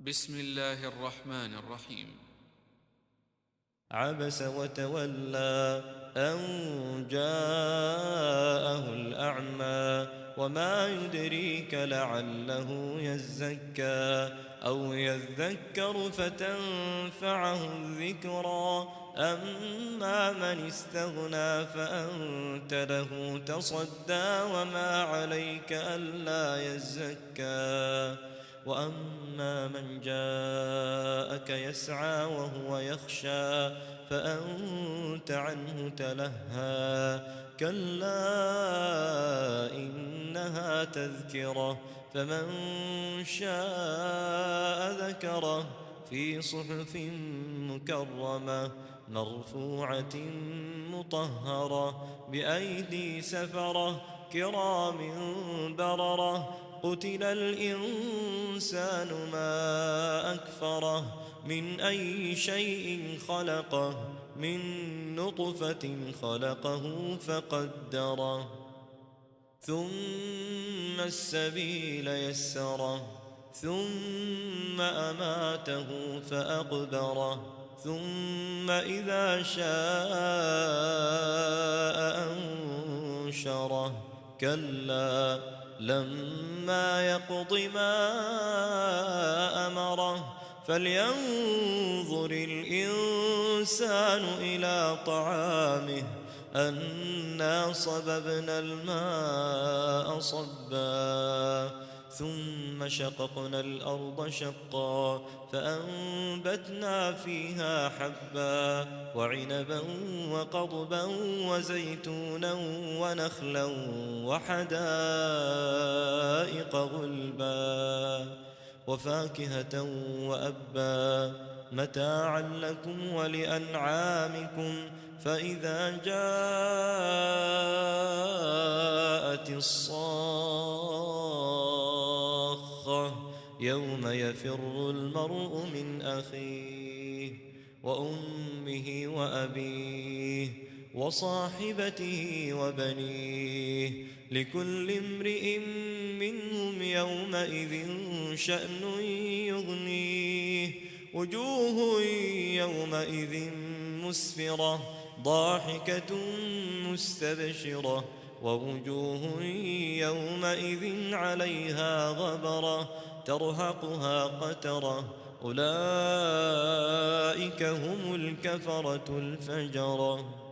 بسم الله الرحمن الرحيم. عبس وتولى أن جاءه الأعمى وما يدريك لعله يزكى أو يذكر فتنفعه الذكرى أما من استغنى فأنت له تصدى وما عليك ألا يزكى وأما من جاءك يسعى وهو يخشى فأنت عنه تلهى كلا إنها تذكرة فمن شاء ذكره في صحف مكرمة مرفوعة مطهرة بأيدي سفرة كرام بررة قتل الإنسان ما أكفره من أي شيء خلقه من نطفة خلقه فقدره ثم السبيل يسره ثم أماته فأقبره ثم إذا شاء أنشره كلا لما يقض ما أمره فلينظر الإنسان إلى طعامه أنا صببنا الماء صبا ثم شققنا الأرض شقا فأنبتنا فيها حبا وعنبا وقضبا وزيتونا ونخلا وحدائق غلبا وفاكهة وأبا متاعا لكم ولأنعامكم فإذا جاءت الصاخة يوم يفر المرء من أخيه وأمه وأبيه وصاحبته وبنيه لكل امرئ منهم يومئذ شأن يغنيه وجوه يومئذ مسفرة ضاحكة مستبشرة ووجوه يومئذ عليها غبرة ترهقها قترة أولئك هم الكفرة الفجرة.